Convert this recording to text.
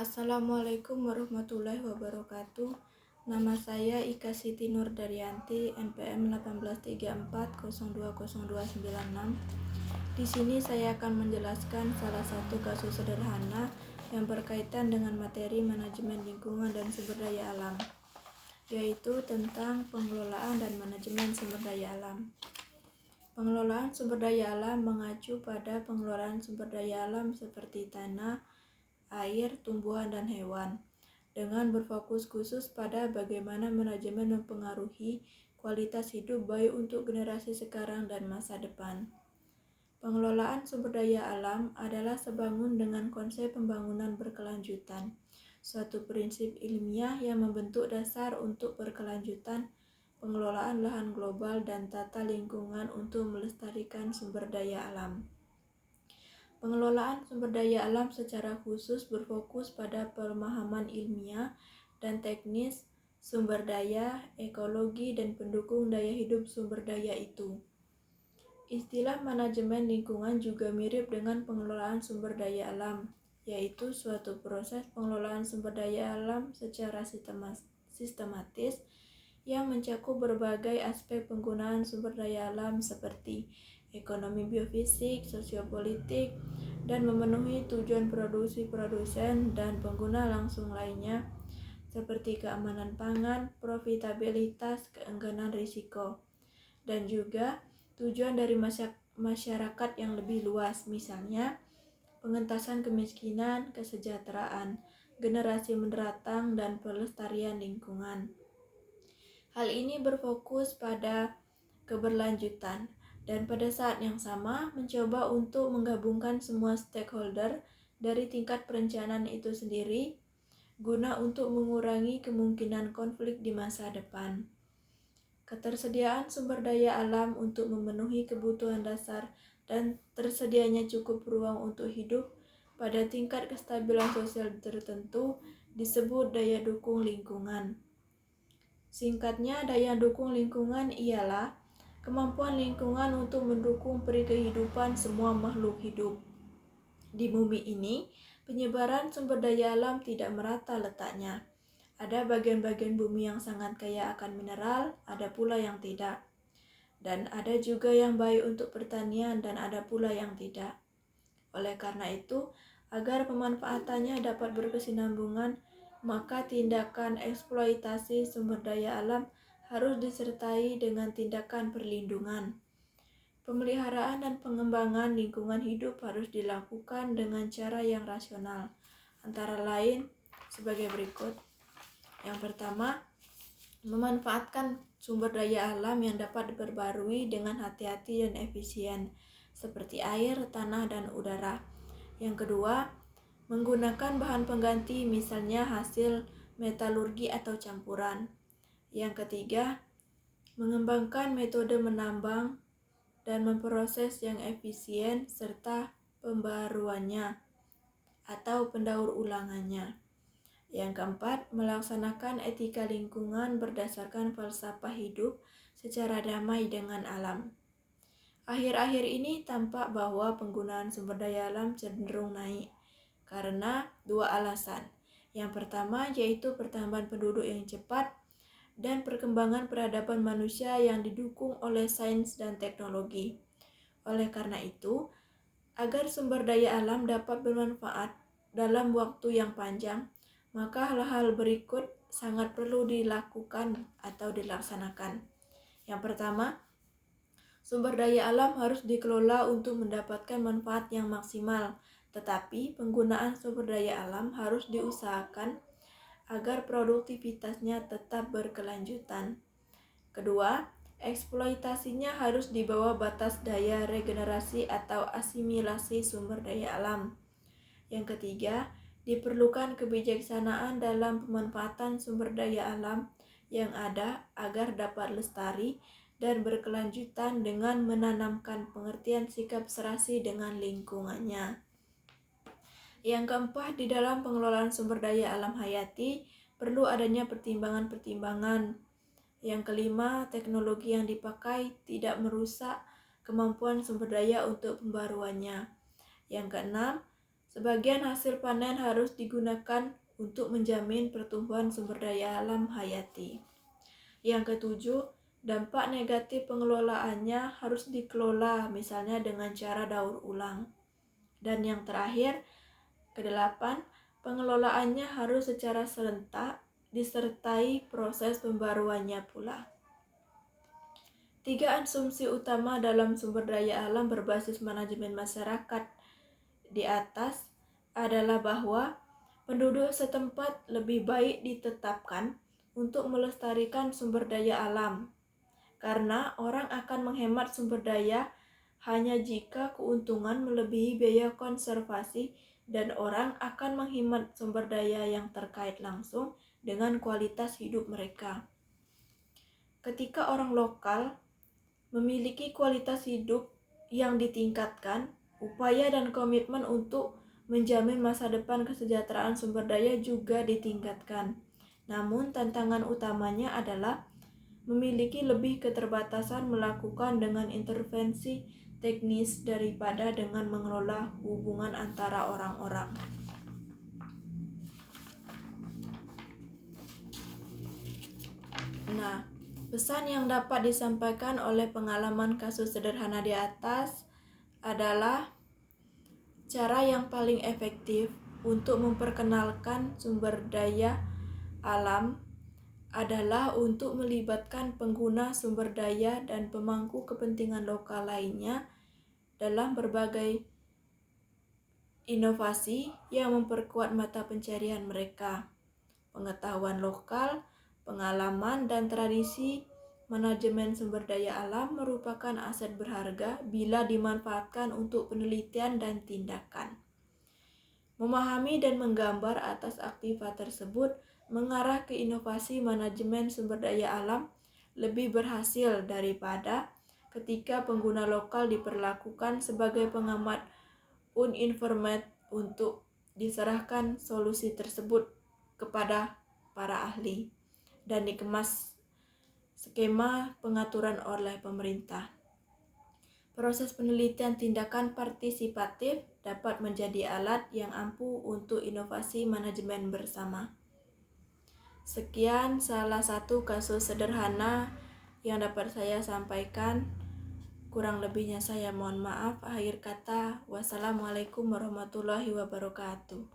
Assalamualaikum warahmatullahi wabarakatuh. Nama saya Ika Siti Nurdaryanti, NPM 1834020296. Di sini saya akan menjelaskan salah satu kasus sederhana yang berkaitan dengan materi manajemen lingkungan dan sumber daya alam, yaitu tentang pengelolaan dan manajemen sumber daya alam. Pengelolaan sumber daya alam mengacu pada pengelolaan sumber daya alam seperti tanah, air, tumbuhan, dan hewan, dengan berfokus khusus pada bagaimana manajemen mempengaruhi kualitas hidup baik untuk generasi sekarang dan masa depan. Pengelolaan sumber daya alam adalah sebangun dengan konsep pembangunan berkelanjutan, suatu prinsip ilmiah yang membentuk dasar untuk berkelanjutan pengelolaan lahan global dan tata lingkungan untuk melestarikan sumber daya alam. Pengelolaan sumber daya alam secara khusus berfokus pada pemahaman ilmiah dan teknis sumber daya, ekologi, dan pendukung daya hidup sumber daya itu. Istilah manajemen lingkungan juga mirip dengan pengelolaan sumber daya alam, yaitu suatu proses pengelolaan sumber daya alam secara sistematis yang mencakup berbagai aspek penggunaan sumber daya alam seperti ekonomi biofisik, sosiopolitik, dan memenuhi tujuan produksi produsen dan pengguna langsung lainnya seperti keamanan pangan, profitabilitas, keengganan risiko, dan juga tujuan dari masyarakat yang lebih luas, misalnya pengentasan kemiskinan, kesejahteraan, generasi mendatang, dan pelestarian lingkungan. Hal ini berfokus pada keberlanjutan dan pada saat yang sama mencoba untuk menggabungkan semua stakeholder dari tingkat perencanaan itu sendiri guna untuk mengurangi kemungkinan konflik di masa depan. Ketersediaan sumber daya alam untuk memenuhi kebutuhan dasar dan tersedianya cukup ruang untuk hidup pada tingkat kestabilan sosial tertentu disebut daya dukung lingkungan. Singkatnya, daya dukung lingkungan ialah kemampuan lingkungan untuk mendukung kehidupan semua makhluk hidup. Di bumi ini, penyebaran sumber daya alam tidak merata letaknya. Ada bagian-bagian bumi yang sangat kaya akan mineral, ada pula yang tidak. Dan ada juga yang baik untuk pertanian dan ada pula yang tidak. Oleh karena itu, agar pemanfaatannya dapat berkesinambungan, maka tindakan eksploitasi sumber daya alam harus disertai dengan tindakan perlindungan. Pemeliharaan dan pengembangan lingkungan hidup harus dilakukan dengan cara yang rasional, antara lain sebagai berikut. Yang pertama, memanfaatkan sumber daya alam yang dapat diperbarui dengan hati-hati dan efisien, seperti air, tanah, dan udara. Yang kedua, menggunakan bahan pengganti, misalnya hasil metalurgi atau campuran. Yang ketiga, mengembangkan metode menambang dan memproses yang efisien serta pembaruannya atau pendaur ulangannya. Yang keempat, melaksanakan etika lingkungan berdasarkan falsafah hidup secara damai dengan alam. Akhir-akhir ini tampak bahwa penggunaan sumber daya alam cenderung naik karena dua alasan. Yang pertama yaitu pertambahan penduduk yang cepat dan perkembangan peradaban manusia yang didukung oleh sains dan teknologi. Oleh karena itu, agar sumber daya alam dapat bermanfaat dalam waktu yang panjang, maka hal-hal berikut sangat perlu dilakukan atau dilaksanakan. Yang pertama, sumber daya alam harus dikelola untuk mendapatkan manfaat yang maksimal, tetapi penggunaan sumber daya alam harus diusahakan agar produktivitasnya tetap berkelanjutan. Kedua, eksploitasinya harus di bawah batas daya regenerasi atau asimilasi sumber daya alam. Yang ketiga, diperlukan kebijaksanaan dalam pemanfaatan sumber daya alam yang ada agar dapat lestari dan berkelanjutan dengan menanamkan pengertian sikap serasi dengan lingkungannya. Yang keempat, di dalam pengelolaan sumber daya alam hayati perlu adanya pertimbangan-pertimbangan. Yang kelima, teknologi yang dipakai tidak merusak kemampuan sumber daya untuk pembaruannya. Yang keenam, Sebagian hasil panen harus digunakan untuk menjamin pertumbuhan sumber daya alam hayati. Yang ketujuh, dampak negatif pengelolaannya harus dikelola, misalnya dengan cara daur ulang. Dan yang terakhir, kedelapan, pengelolaannya harus secara serentak disertai proses pembaruannya pula. 3 asumsi utama dalam sumber daya alam berbasis manajemen masyarakat di atas adalah bahwa penduduk setempat lebih baik ditetapkan untuk melestarikan sumber daya alam, karena orang akan menghemat sumber daya hanya jika keuntungan melebihi biaya konservasi, dan orang akan menghemat sumber daya yang terkait langsung dengan kualitas hidup mereka. Ketika orang lokal memiliki kualitas hidup yang ditingkatkan, upaya dan komitmen untuk menjamin masa depan kesejahteraan sumber daya juga ditingkatkan. Namun tantangan utamanya adalah memiliki lebih keterbatasan melakukan dengan intervensi teknis daripada dengan mengelola hubungan antara orang-orang. Nah, pesan yang dapat disampaikan oleh pengalaman kasus sederhana di atas adalah cara yang paling efektif untuk memperkenalkan sumber daya alam adalah untuk melibatkan pengguna sumber daya dan pemangku kepentingan lokal lainnya dalam berbagai inovasi yang memperkuat mata pencarian mereka. Pengetahuan lokal, pengalaman, dan tradisi manajemen sumber daya alam merupakan aset berharga bila dimanfaatkan untuk penelitian dan tindakan. Memahami dan menggambar atas aktivitas tersebut mengarah ke inovasi manajemen sumber daya alam lebih berhasil daripada ketika pengguna lokal diperlakukan sebagai pengamat uninformed untuk diserahkan solusi tersebut kepada para ahli dan dikemas skema pengaturan oleh pemerintah. Proses penelitian tindakan partisipatif dapat menjadi alat yang ampuh untuk inovasi manajemen bersama. Sekian salah satu kasus sederhana yang dapat saya sampaikan. Kurang lebihnya saya mohon maaf. Akhir kata, wassalamualaikum warahmatullahi wabarakatuh.